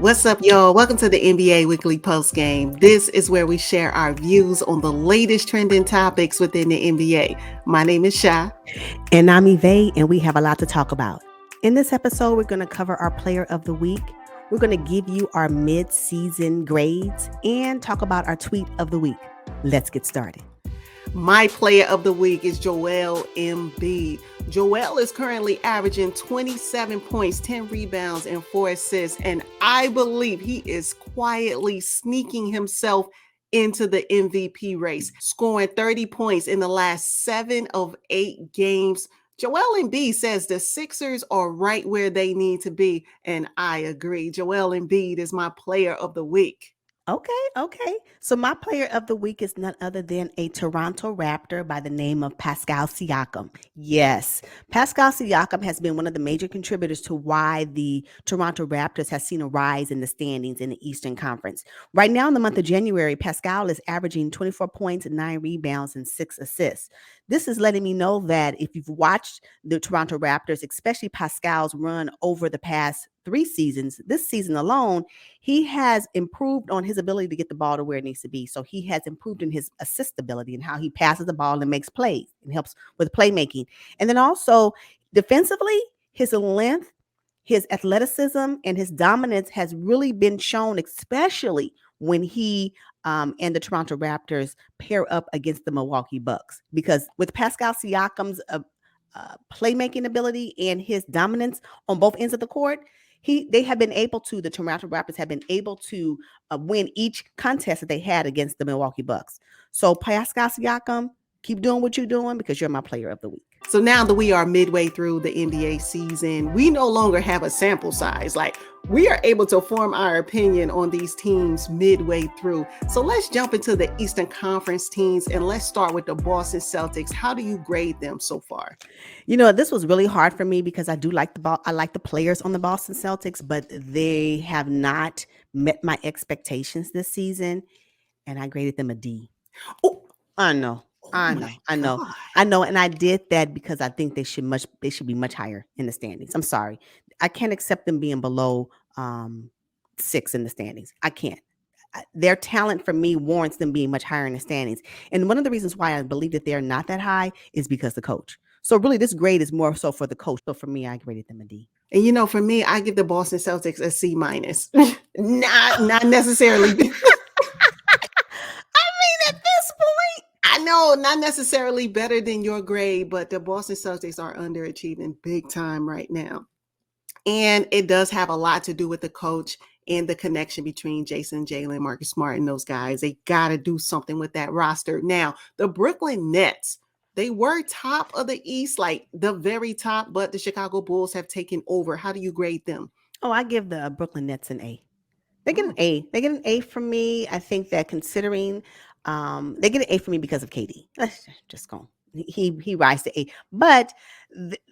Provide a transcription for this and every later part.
What's up, y'all? Welcome to the NBA Weekly Post Game. This is where we share our views on the latest trending topics within the NBA. My name is Sha. And I'm Evay, and we have a lot to talk about. In this episode, we're going to cover our player of the week. We're going to give you our mid-season grades and talk about our tweet of the week. Let's get started. My player of the week is Joel Embiid. Joel is currently averaging 27 points, 10 rebounds, and 4 assists. And I believe he is quietly sneaking himself into the MVP race, scoring 30 points in the last 7 of 8 games. Joel Embiid says the Sixers are right where they need to be. And I agree. Joel Embiid is my player of the week. Okay. So my player of the week is none other than a Toronto Raptor by the name of Pascal Siakam. Yes, Pascal Siakam has been one of the major contributors to why the Toronto Raptors has seen a rise in the standings in the Eastern Conference. Right now in the month of January, Pascal is averaging 24 points, 9 rebounds, and 6 assists. This is letting me know that if you've watched the Toronto Raptors, especially Pascal's run over the past 3 seasons, this season alone, he has improved on his ability to get the ball to where it needs to be. So he has improved in his assist ability and how he passes the ball and makes plays and helps with playmaking. And then also defensively, his length, his athleticism, and his dominance has really been shown, especially when he and the Toronto Raptors pair up against the Milwaukee Bucks. Because with Pascal Siakam's playmaking ability and his dominance on both ends of the court, the Toronto Raptors have been able to win each contest that they had against the Milwaukee Bucks. So Pascal Siakam, keep doing what you're doing because you're my player of the week. So now that we are midway through the NBA season, we no longer have a sample size. Like, we are able to form our opinion on these teams midway through. So let's jump into the Eastern Conference teams and let's start with the Boston Celtics. How do you grade them so far? You know, this was really hard for me because I like the players on the Boston Celtics, but they have not met my expectations this season, and I graded them a D. Oh, I know. I know. And I did that because I think they should be much higher in the standings. I'm sorry. I can't accept them being below 6 in the standings. I can't. Their talent for me warrants them being much higher in the standings. And one of the reasons why I believe that they're not that high is because the coach. So really this grade is more so for the coach. So for me, I graded them a D. And you know, for me, I give the Boston Celtics a C minus. not necessarily. At this point, I know, not necessarily better than your grade, but the Boston Celtics are underachieving big time right now. And it does have a lot to do with the coach and the connection between Jason, Jalen, Marcus Smart, and those guys. They got to do something with that roster. Now, the Brooklyn Nets, they were top of the East, like the very top, but the Chicago Bulls have taken over. How do you grade them? Oh, I give the Brooklyn Nets an A. They get an A. They get an A from me. I think that considering they get an A from me because of KD. Let's just go. He rises to A. But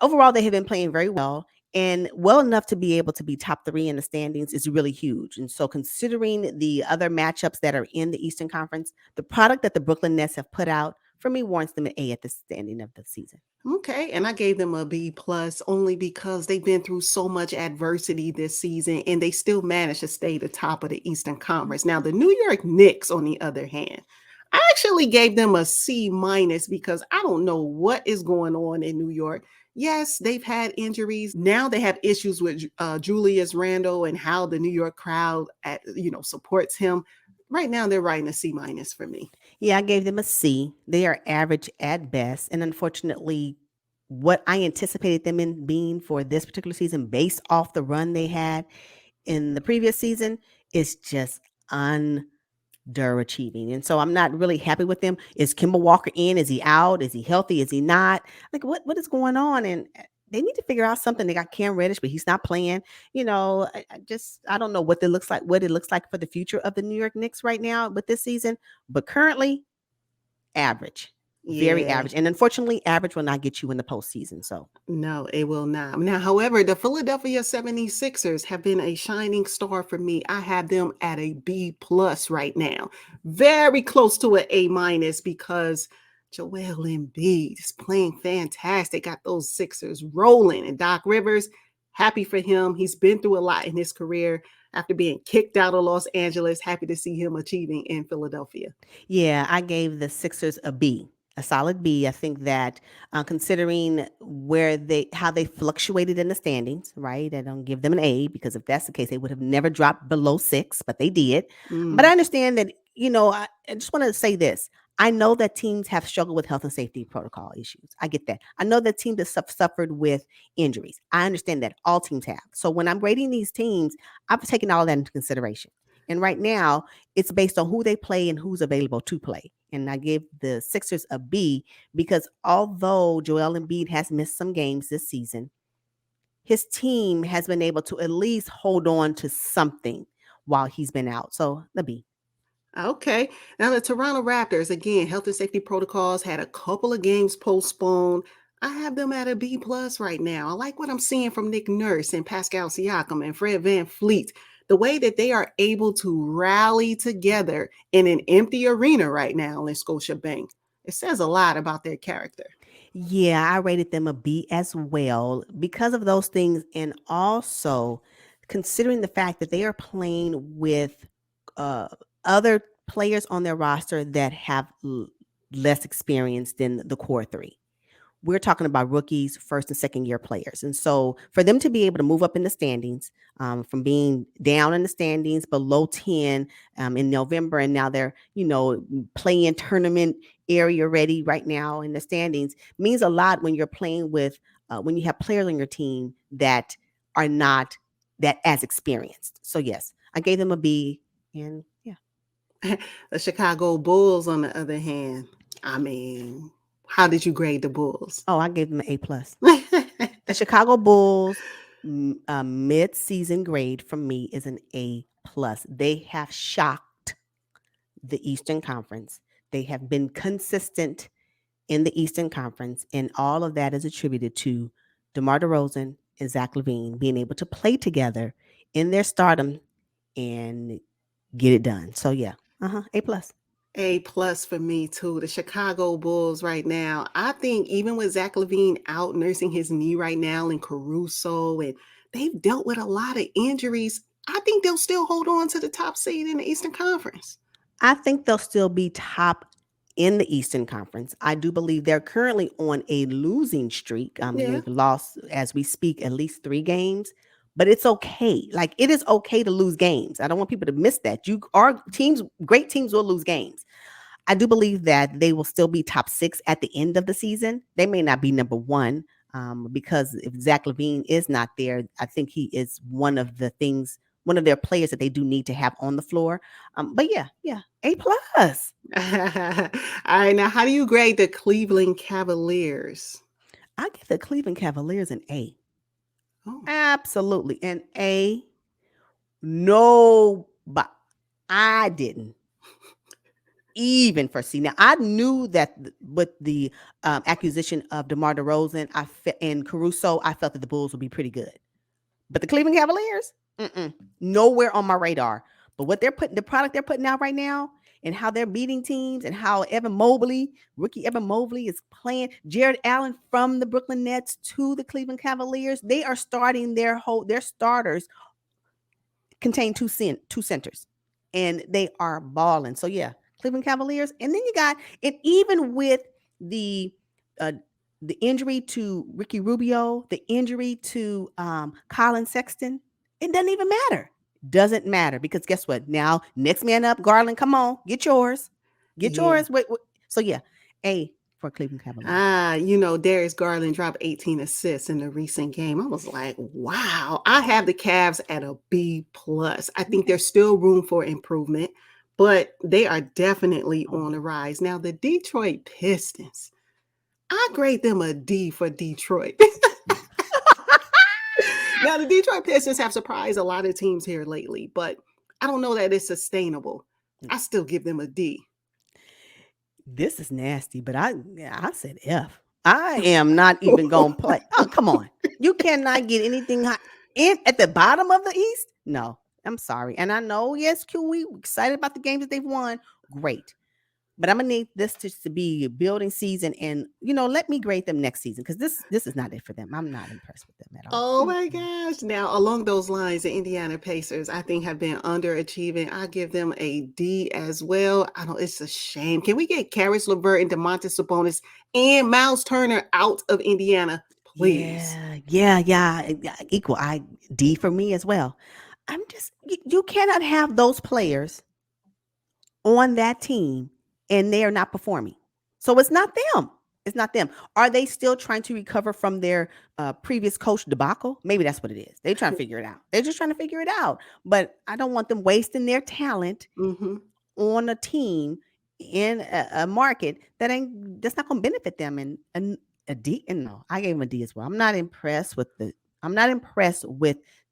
overall, they have been playing very well and well enough to be able to be top 3 in the standings is really huge. And so considering the other matchups that are in the Eastern Conference, the product that the Brooklyn Nets have put out, for me, warrants them an A at the standing of the season. Okay, and I gave them a B plus only because they've been through so much adversity this season and they still managed to stay the top of the Eastern Conference. Now, the New York Knicks, on the other hand, I actually gave them a C minus because I don't know what is going on in New York. Yes, they've had injuries. Now they have issues with Julius Randle and how the New York crowd, supports him. Right now, they're writing a C minus for me. Yeah, I gave them a C. They are average at best. And unfortunately, what I anticipated them in being for this particular season, based off the run they had in the previous season, is just underachieving. And so I'm not really happy with them. Is Kemba Walker in? Is he out? Is he healthy? Is he not? Like, what is going on? And they need to figure out something. They got Cam Reddish, but he's not playing. You know, I don't know what it looks like for the future of the New York Knicks right now with this season. But currently, average. Very average. And unfortunately, average will not get you in the postseason. So no, it will not. Now, however, the Philadelphia 76ers have been a shining star for me. I have them at a B plus right now. Very close to an A minus because Joel Embiid is playing fantastic. Got those Sixers rolling. And Doc Rivers, Happy for him. He's been through a lot in his career after being kicked out of Los Angeles. Happy to see him achieving in Philadelphia. Yeah, I gave the Sixers a B, a solid B. I think that considering how they fluctuated in the standings, right? I don't give them an A because if that's the case, they would have never dropped below 6, but they did. But I Mm. understand that, I just want to say this. I know that teams have struggled with health and safety protocol issues. I get that. I know that teams have suffered with injuries. I understand that all teams have. So when I'm rating these teams, I've taken all that into consideration. And right now, it's based on who they play and who's available to play. And I give the Sixers a B because although Joel Embiid has missed some games this season, his team has been able to at least hold on to something while he's been out. So the B. Okay. Now the Toronto Raptors, again, health and safety protocols had a couple of games postponed. I have them at a B plus right now. I like what I'm seeing from Nick Nurse and Pascal Siakam and Fred Van Fleet. The way that they are able to rally together in an empty arena right now in Scotiabank. It says a lot about their character. Yeah, I rated them a B as well because of those things. And also considering the fact that they are playing with uh, other players on their roster that have less experience than the core three. We're talking about rookies, first and second year players. And so for them to be able to move up in the standings, from being down in the standings below 10 in November, and now they're, playing tournament area ready right now in the standings means a lot when you're playing with, when you have players on your team that are not that as experienced. So, yes, I gave them a B. And yeah. The Chicago Bulls, on the other hand, I mean, how did you grade the Bulls? Oh, I gave them an A plus. The Chicago Bulls mid-season grade from me is an A plus. They have shocked the Eastern Conference. They have been consistent in the Eastern Conference, and all of that is attributed to DeMar DeRozan and Zach LaVine being able to play together in their stardom and get it done. So yeah, A plus. A plus for me too. The Chicago Bulls right now. I think even with Zach LaVine out nursing his knee right now and Caruso, and they've dealt with a lot of injuries, I think they'll still hold on to the top seed in the Eastern Conference. I think they'll still be top in the Eastern Conference. I do believe they're currently on a losing streak. Yeah. They've lost, as we speak, at least 3 games, but it's okay. Like, it is okay to lose games. I don't want people to miss that. Great teams will lose games. I do believe that they will still be top 6 at the end of the season. They may not be number 1, because if Zach LaVine is not there, I think he is one of their players that they do need to have on the floor. But yeah, A plus. All right. Now, how do you grade the Cleveland Cavaliers? I give the Cleveland Cavaliers an A. Oh. Absolutely. An A. No, but I didn't even foresee. Now, I knew that with the acquisition of DeMar DeRozan and Caruso, I felt that the Bulls would be pretty good. But the Cleveland Cavaliers, nowhere on my radar. But the product they're putting out right now, and how they're beating teams, and how rookie Evan Mobley is playing, Jared Allen from the Brooklyn Nets to the Cleveland Cavaliers, they are starting their starters contain two centers, and they are balling. So yeah, Cleveland Cavaliers, and then you got, and even with the injury to Ricky Rubio, the injury to Colin Sexton, it doesn't even matter. Doesn't matter, because guess what? Now, next man up, Garland, come on, get yours. Get Yeah. yours. Wait. So yeah, A for Cleveland Cavaliers. Darius Garland dropped 18 assists in the recent game. I was like, wow. I have the Cavs at a B plus. I think there's still room for improvement, but they are definitely on the rise. Now, the Detroit Pistons, I grade them a D for Detroit. Now, the Detroit Pistons have surprised a lot of teams here lately, but I don't know that it's sustainable. I still give them a D. This is nasty, but I said F. I am not even gonna play. Oh, come on. You cannot get anything at the bottom of the East. No, I'm sorry. And I know, yes, Q, we excited about the games that they've won. Great. But I'm gonna need this to be a building season, and let me grade them next season because this is not it for them. I'm not impressed with them at all. Oh my Mm-mm. gosh. Now, along those lines, the Indiana Pacers, I think, have been underachieving. I give them a D as well. I don't, it's a shame. Can we get Karis LeVert and DeMontis Sabonis and Miles Turner out of Indiana, please? Yeah. Equal. I D for me as well. You cannot have those players on that team and they are not performing. So it's not them. It's not them. Are they still trying to recover from their previous coach debacle? Maybe that's what it is. They're trying to figure it out. They're just trying to figure it out. But I don't want them wasting their talent Hmm. on a team in a market that's not going to benefit them. And a D, and no, I gave them a D as well. I'm not impressed with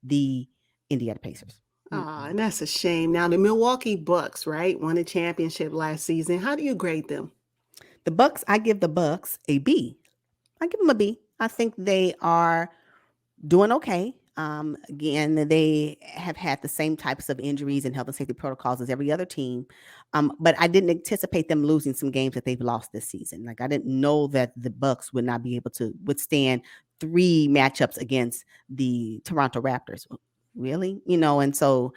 the Indiana Pacers. Ah, Mm-mm. and that's a shame. Now, the Milwaukee Bucks, right, won a championship last season. How do you grade them? The Bucks, I give the Bucks a B. I give them a B. I think they are doing okay. Again, they have had the same types of injuries and health and safety protocols as every other team. But I didn't anticipate them losing some games that they've lost this season. Like I didn't know that the Bucks would not be able to withstand three matchups against the Toronto Raptors. Really? And so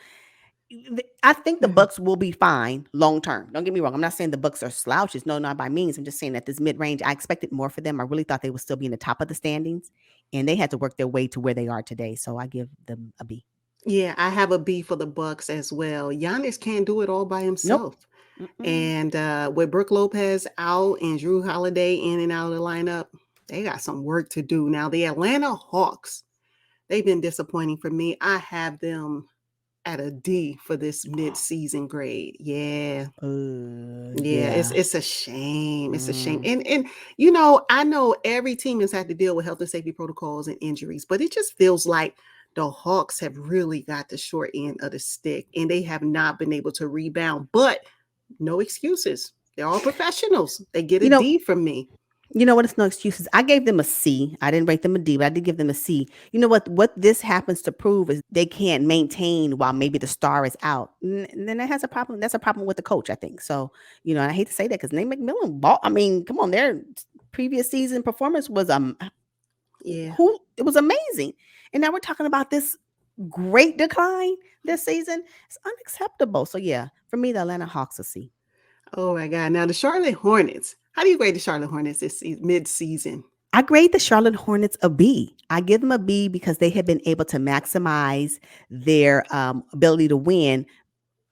I think the Bucks will be fine long term. Don't get me wrong. I'm not saying the Bucks are slouches. No, not by means. I'm just saying that this mid range, I expected more for them. I really thought they would still be in the top of the standings, and they had to work their way to where they are today. So I give them a B. Yeah, I have a B for the Bucks as well. Giannis can't do it all by Nope. himself. Mm-mm. And with Brooke Lopez out and Drew Holiday in and out of the lineup, they got some work to do. Now, the Atlanta Hawks, they've been disappointing for me. I have them at a D for this mid-season grade. Yeah. Yeah, it's Yeah. it's a shame. It's a shame. Mm. And I know every team has had to deal with health and safety protocols and injuries, but it just feels like the Hawks have really got the short end of the stick and they have not been able to rebound. But no excuses. They're all professionals. They get a You know, D from me. You know what? It's no excuses. I gave them a C. I didn't rate them a D, but I did give them a C. You know what? What this happens to prove is they can't maintain while maybe the star is out. And then that has a problem. That's a problem with the coach, I think. So, I hate to say that because Nate McMillan ball. I mean, come on, their previous season performance was Yeah. who it was amazing. And now we're talking about this great decline this season. It's unacceptable. So yeah, for me, the Atlanta Hawks a C. Oh my God. Now the Charlotte Hornets. How do you grade the Charlotte Hornets this mid-season? I grade the Charlotte Hornets a B. I give them a B because they have been able to maximize their ability to win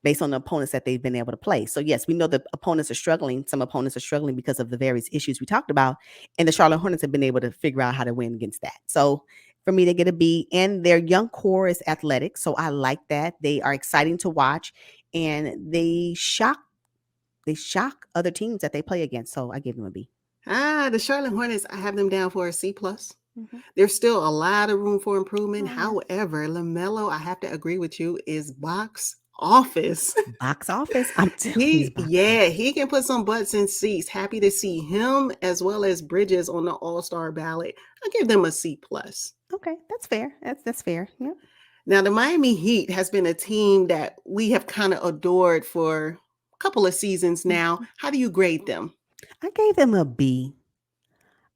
based on the opponents that they've been able to play. So yes, we know the opponents are struggling. Some opponents are struggling because of the various issues we talked about, and the Charlotte Hornets have been able to figure out how to win against that. So for me, they get a B. And their young core is athletic, so I like that. They are exciting to watch, and they shock other teams that they play against. So I give them a B. The Charlotte Hornets, I have them down for a C plus. Mhm. There's still a lot of room for improvement. Oh yeah. However, LaMelo, I have to agree with you, is box office. Box office. I'm telling you, He, box yeah, office. he can put some butts in seats. Happy to see him as well as Bridges on the All-Star ballot. I give them a C plus. Okay, that's fair. That's fair. Yep. Now, the Miami Heat has been a team that we have kind of adored for a couple of seasons now. Mhm. How do you grade them? I gave them a B.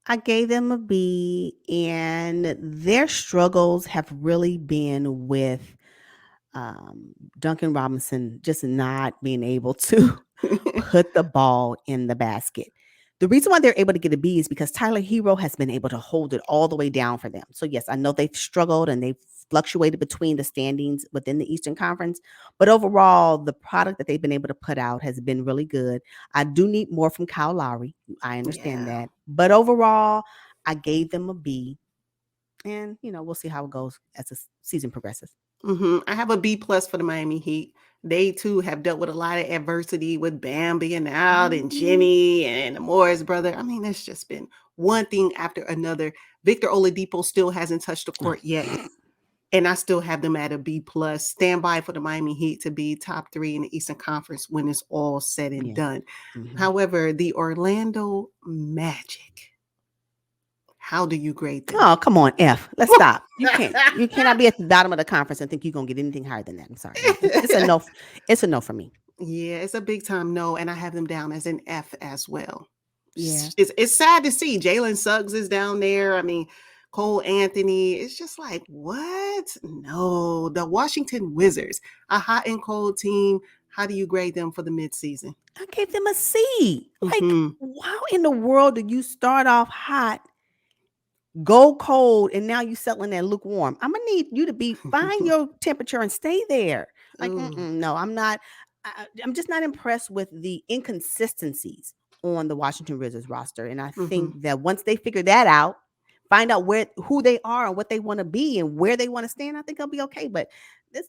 I gave them a B, and their struggles have really been with Duncan Robinson just not being able to put the ball in the basket. The reason why they're able to get a B is because Tyler Hero has been able to hold it all the way down for them. So, yes, I know they've struggled and they've fluctuated between the standings within the Eastern Conference, but overall, the product that they've been able to put out has been really good. I do need more from Kyle Lowry. I understand Yeah. that. But overall, I gave them a B. And, we'll see how it goes as the season progresses. I have a B plus for the Miami Heat. They too have dealt with a lot of adversity with Bam being out and Mhm. Jimmy and the Morris brother. I mean, it's just been one thing after another. Victor Oladipo still hasn't touched the Oh. court yet, and I still have them at a B plus. Stand by for the Miami Heat to be top 3 in the Eastern Conference when it's all said and Yeah. done. Mhm. However, the Orlando Magic. How do you grade them? Oh, come on, F. Let's stop. You can't. You cannot be at the bottom of the conference and think you're gonna get anything higher than that. I'm sorry. No, it's a no. It's a no for me. Yeah, it's a big time no, and I have them down as an F as well. Yeah. It's sad to see Jalen Suggs is down there. I mean, Cole Anthony. It's just like, what? No, the Washington Wizards, a hot and cold team. How do you grade them for the midseason? I gave them a C. Like, Mm-hmm. how in the world did you start off hot, go cold, and now you settling there lukewarm? I'm gonna need you to find your temperature and stay there. Like, Ooh. no, I'm not. I'm just not impressed with the inconsistencies on the Washington Wizards roster. And I Mm-hmm. think that once they figure that out, find out who they are and what they want to be and where they want to stand, I think they'll be okay. But this,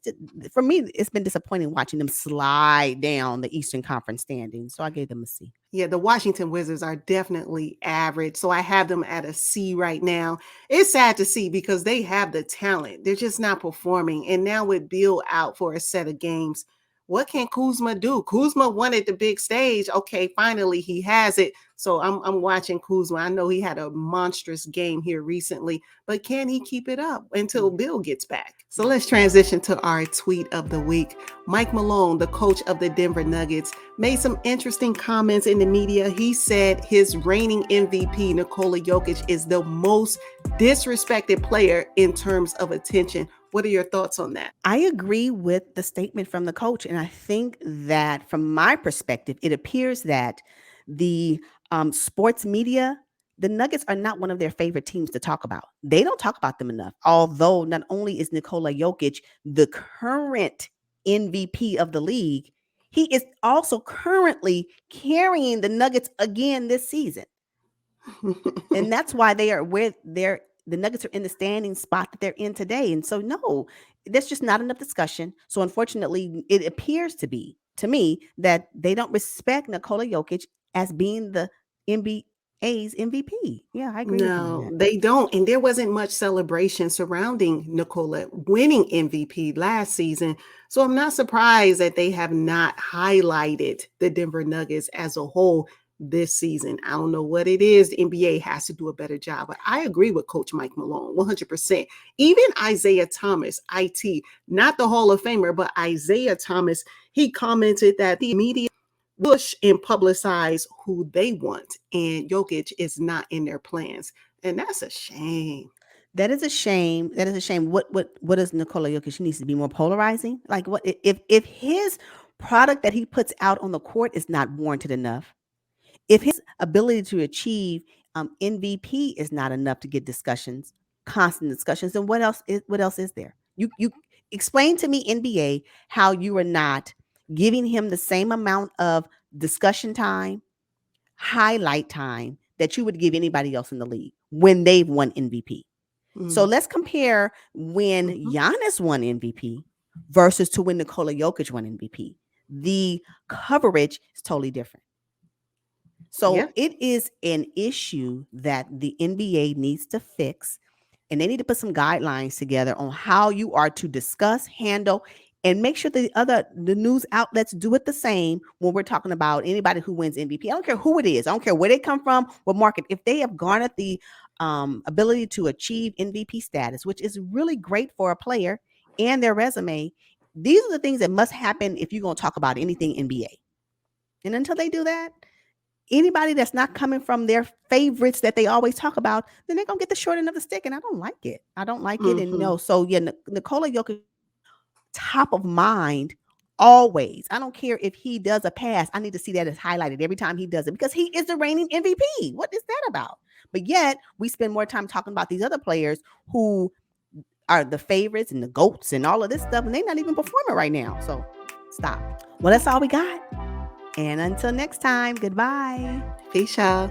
for me, it's been disappointing watching them slide down the Eastern Conference standings. So I gave them a C. Yeah, the Washington Wizards are definitely average. So I have them at a C right now. It's sad to see because they have the talent. They're just not performing. And now with Bill out for a set of games, what can Kuzma do? Kuzma wanted the big stage. Okay, finally he has it. So I'm watching Kuzma. I know he had a monstrous game here recently, but can he keep it up until Bill gets back? So let's transition to our tweet of the week. Mike Malone, the coach of the Denver Nuggets, made some interesting comments in the media. He said his reigning MVP, Nikola Jokic, is the most disrespected player in terms of attention. What are your thoughts on that? I agree with the statement from the coach. And I think that from my perspective, it appears that the sports media, the Nuggets are not one of their favorite teams to talk about. They don't talk about them enough. Although not only is Nikola Jokic the current MVP of the league, he is also currently carrying the Nuggets again this season. And that's why they are where the Nuggets are in the standing spot that they're in today. And so, no, there's just not enough discussion. So, unfortunately, it appears to me that they don't respect Nikola Jokic as being the NBA's MVP. Yeah, I agree with them on No, that. they don't. And there wasn't much celebration surrounding Nikola winning MVP last season. So I'm not surprised that they have not highlighted the Denver Nuggets as a whole this season. I don't know what it is. The NBA has to do a better job. But I agree with Coach Mike Malone 100%. Even Isaiah Thomas, IT, not the Hall of Famer, but Isaiah Thomas, he commented that the media push and publicize who they want, and Jokic is not in their plans, and that's a shame. That is a shame. That is a shame. What is Nikola Jokic? He needs to be more polarizing. Like, what if his product that he puts out on the court is not warranted enough? If his ability to achieve MVP is not enough to get constant discussions, then what else is there? You explain to me, NBA, how you are not giving him the same amount of discussion time, highlight time that you would give anybody else in the league when they've won MVP. So let's compare when Giannis won MVP versus to when Nikola Jokic won MVP. The coverage is totally different. So Yeah. it is an issue that the NBA needs to fix, and they need to put some guidelines together on how you are to discuss, handle, and make sure the news outlets do it the same when we're talking about anybody who wins MVP. I don't care who it is. I don't care where they come from, what market. If they have garnered the ability to achieve MVP status, which is really great for a player and their resume, these are the things that must happen if you're going to talk about anything NBA. And until they do that, anybody that's not coming from their favorites that they always talk about, then they're gonna get the short end of the stick, and I don't like it. I don't like it, and no. So yeah, Nikola Jokic, top of mind always. I don't care if he does a pass. I need to see that as highlighted every time he does it because he is the reigning MVP. What is that about? But yet we spend more time talking about these other players who are the favorites and the GOATs and all of this stuff, and they're not even performing right now. So stop. Well, that's all we got. And until next time, goodbye. Evay Sha.